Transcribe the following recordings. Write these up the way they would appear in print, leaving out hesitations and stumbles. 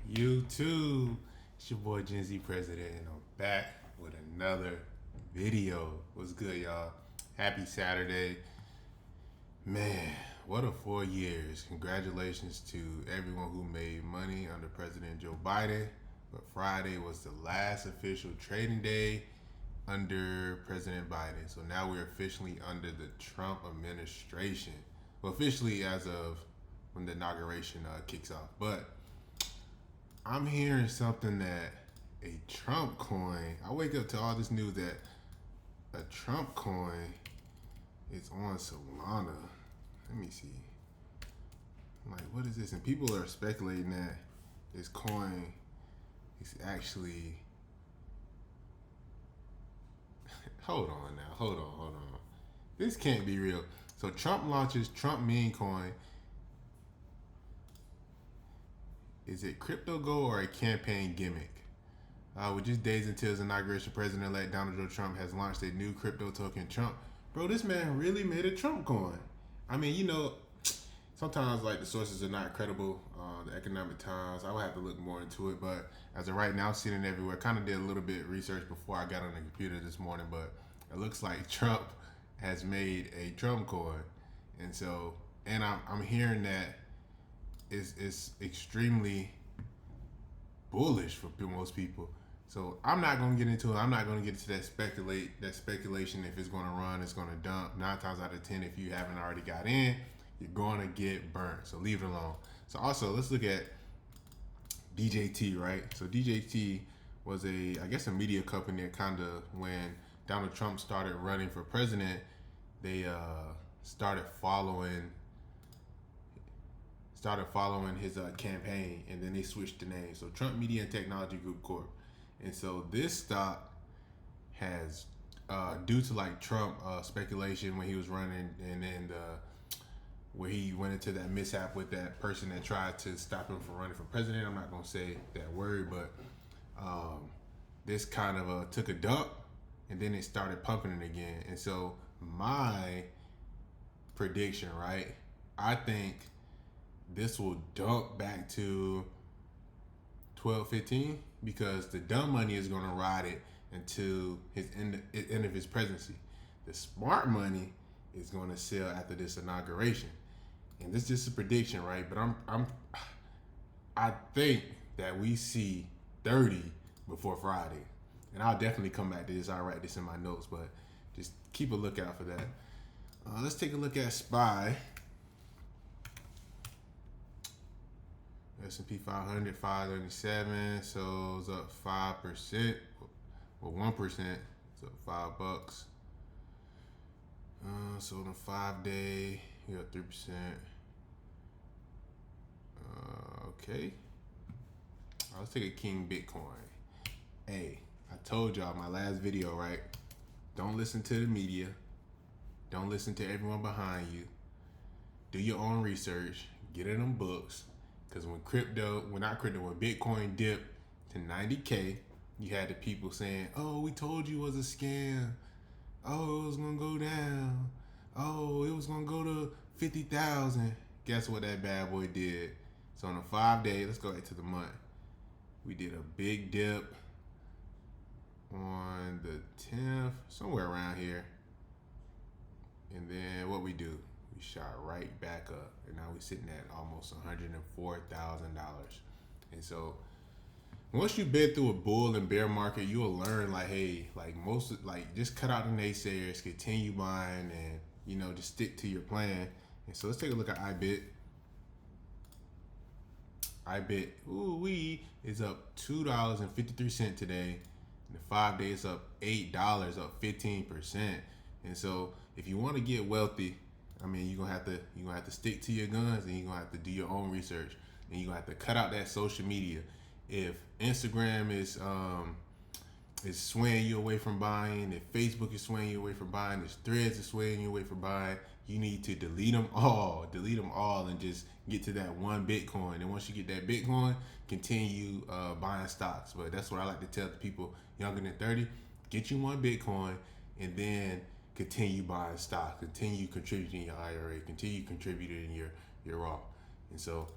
YouTube. It's your boy Gen Z President, and I'm back with another video. What's good, y'all? Happy Saturday. Man, what a 4 years. Congratulations to everyone who made money under President Joe Biden. But Friday was the last official trading day under President Biden. So now we're officially under the Trump administration. Well, officially as of when the inauguration kicks off. But I'm hearing something that a Trump coin, I wake up to all this news that a Trump coin is on Solana. Let me see. I'm like, what is this? And people are speculating that this coin is actually. Hold on now. Hold on. This can't be real. So Trump launches Trump meme coin. Is it crypto go or a campaign gimmick? With just days until his inauguration, President-elect Donald J. Trump has launched a new crypto token, Trump. Bro, this man really made a Trump coin. I mean, sometimes like the sources are not credible. The Economic Times, I would have to look more into it. But as of right now, seeing it everywhere. Kind of did a little bit of research before I got on the computer this morning, but it looks like Trump has made a Trump coin, and I'm hearing that it's extremely bullish for most people. So I'm not gonna get into it. I'm not gonna get into that speculation if it's gonna run, it's gonna dump. 9 times out of 10, if you haven't already got in, you're gonna get burnt. So leave it alone. So also let's look at DJT, right? So DJT was a media company that kind of, when Donald Trump started running for president, they started following his campaign, and then they switched the name. So Trump Media and Technology Group Corp. And so this stock has, due to like Trump speculation when he was running, and then where he went into that mishap with that person that tried to stop him from running for president. I'm not gonna say that word, but this kind of took a dump, and then it started pumping it again. And so my prediction, right? I think this will dump back to 12-15 because the dumb money is going to ride it until his end of his presidency. The smart money is going to sell after this inauguration, and this is just a prediction, right? But I think that we see 30 before Friday, and I'll definitely come back to this. I'll write this in my notes, but just keep a lookout for that. Let's take a look at SPY. S&P 500, 537, so it's up 5%, or 1%, it's up $5. So on a 5-day, you got 3%. Okay. Let's take a King Bitcoin. Hey, I told y'all my last video, right? Don't listen to the media. Don't listen to everyone behind you. Do your own research. Get in them books. Because when Bitcoin dipped to 90K, you had the people saying, oh, we told you it was a scam. Oh, it was going to go down. Oh, it was going to go to 50,000. Guess what that bad boy did? So on a 5-day, let's go back to the month. We did a big dip on the 10th, somewhere around here. And then what we do? We shot right back up, and now we're sitting at almost $104,000. And so once you've been through a bull and bear market, you'll learn just cut out the naysayers, continue buying, and just stick to your plan. And so let's take a look at IBIT. IBIT, is up $2.53 today. In the 5 days, up $8, up 15%. And so if you want to get wealthy, I mean, you're gonna have to stick to your guns, and you're gonna have to do your own research, and you're gonna have to cut out that social media. If Instagram is swaying you away from buying, if Facebook is swaying you away from buying, if Threads is swaying you away from buying, you need to delete them all, and just get to that one Bitcoin. And once you get that Bitcoin, continue buying stocks. But that's what I like to tell the people younger than 30: get you one Bitcoin, and then continue buying stock, continue contributing your IRA, continue contributing your Roth. And so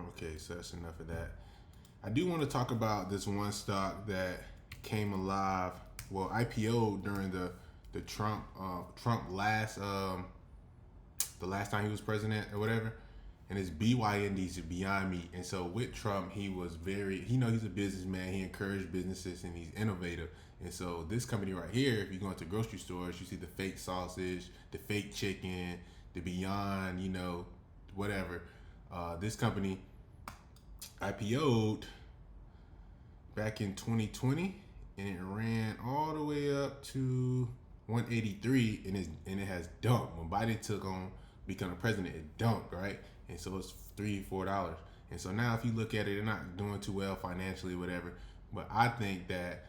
Okay, so that's enough of that. I do want to talk about this one stock that came alive. Well, IPO during the Trump last the last time he was president or whatever, and it's BYND's Beyond Meat. And so with Trump, he was very, he's a businessman. He encouraged businesses and he's innovative. And so this company right here, if you go into grocery stores, you see the fake sausage, the fake chicken, the Beyond, whatever. This company IPO'd back in 2020, and it ran all the way up to 183, and it has dumped. When Biden took on becoming president, it dumped, right? And so it's $3-4. And so now if you look at it, they're not doing too well financially, whatever. But I think that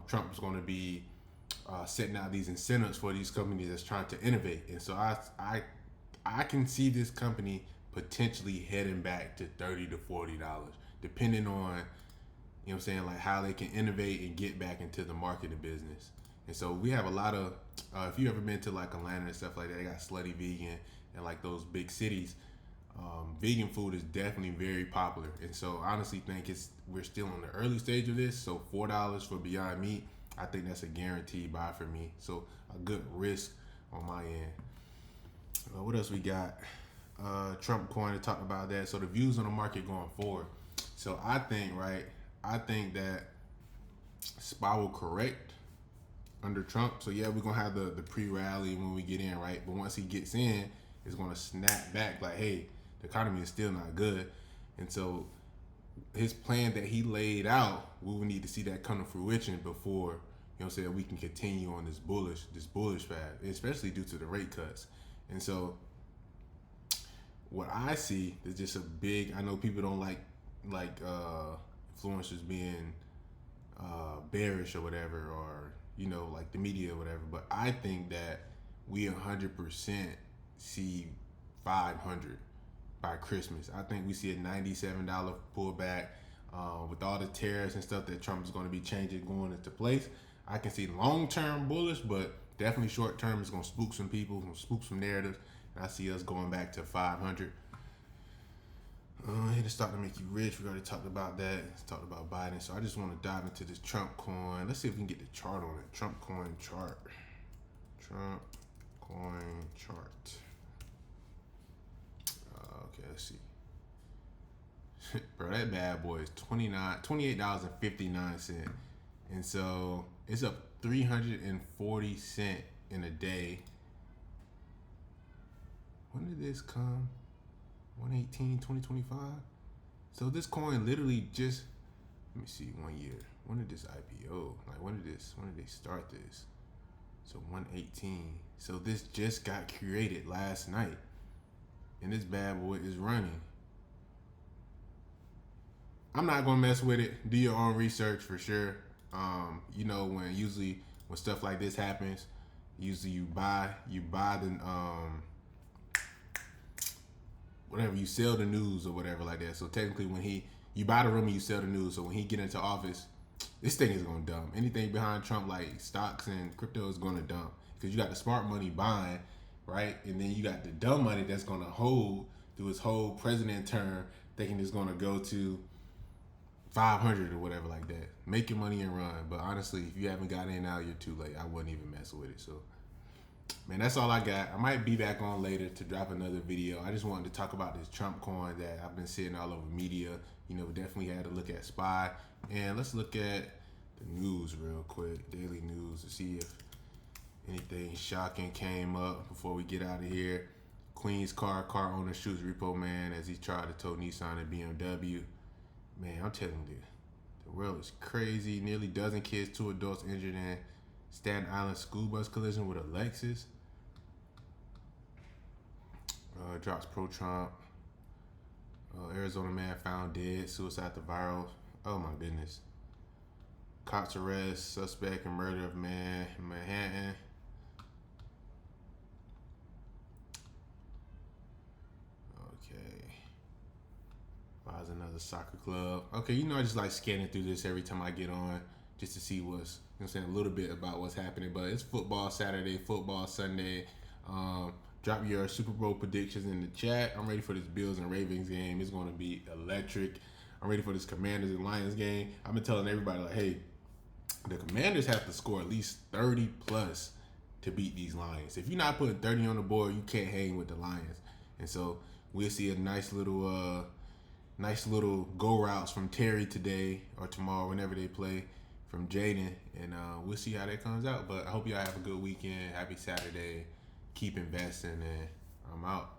Trump's going to be setting out these incentives for these companies that's trying to innovate. And so I can see this company potentially heading back to $30-40, depending on, like how they can innovate and get back into the marketing business. And so we have a lot of, if you ever been to like Atlanta and stuff like that, they got Slutty Vegan and like those big cities. Vegan food is definitely very popular. And so I honestly think we're still in the early stage of this. So $4 for Beyond Meat, I think that's a guaranteed buy for me. So a good risk on my end. What else we got? Trump coin to talk about that. So the views on the market going forward. So I think that SPY will correct under Trump. So yeah, we're gonna have the pre-rally when we get in, right? But once he gets in, it's gonna snap back like, hey, the economy is still not good. And so his plan that he laid out, we will need to see that come to fruition before, we can continue on this bullish path, especially due to the rate cuts. And so what I see is just a big, I know people don't like influencers being bearish or whatever, or like the media or whatever, but I think that we 100% see 500 by Christmas. I think we see a $97 pullback with all the tariffs and stuff that Trump is going to be changing going into place. I can see long-term bullish, but definitely short-term is going to spook some people, going to spook some narratives, and I see us going back to 500. Here to start to make you rich. We already talked about that. Talked about Biden. So I just want to dive into this Trump coin. Let's see if we can get the chart on it. Trump coin chart. Trump coin chart. Okay, let's see. Bro, that bad boy is $28.59. And so it's up 340 cents in a day. When did this come? 1/18/2025. So this coin literally just, let me see, 1 year. When did this IPO? Like when did they start this? So 1/18. So this just got created last night, and this bad boy is running. I'm not gonna mess with it. Do your own research for sure. When stuff like this happens, usually you buy the whatever, you sell the news or whatever like that. So technically when you buy the rumor, you sell the news. So when he get into office, this thing is gonna dump. Anything behind Trump, like stocks and crypto, is gonna dump. Because you got the smart money buying, right? And then you got the dumb money that's gonna hold through his whole president term, thinking it's gonna go to 500 or whatever like that. Make your money and run. But honestly, if you haven't got in now, you're too late. I wouldn't even mess with it. So man, that's all I got. I might be back on later to drop another video. I just wanted to talk about this Trump coin that I've been seeing all over media. Definitely had to look at SPY. And let's look at the news real quick, daily news, to see if anything shocking came up before we get out of here. Queens car owner shoots repo man as he tried to tow Nissan and BMW. Man, I'm telling you, the world is crazy. Nearly dozen kids, 2 adults injured in Staten Island school bus collision with a Lexus. Drops pro-Trump. Arizona man found dead. Suicide to viral. Oh my goodness. Cops arrest suspect in murder of man in Manhattan. Okay. Buys another soccer club. Okay, I just like scanning through this every time I get on just to see what's, a little bit about what's happening. But it's football Saturday, football Sunday. Drop your Super Bowl predictions in the chat. I'm ready for this Bills and Ravens game. It's going to be electric. I'm ready for this Commanders and Lions game. I've been telling everybody, like, hey, the Commanders have to score at least 30 plus to beat these Lions. If you're not putting 30 on the board, you can't hang with the Lions. And so we'll see a nice little go routes from Terry today or tomorrow, whenever they play, from Jaden, and we'll see how that comes out. But I hope y'all have a good weekend. Happy Saturday. Keep investing, and I'm out.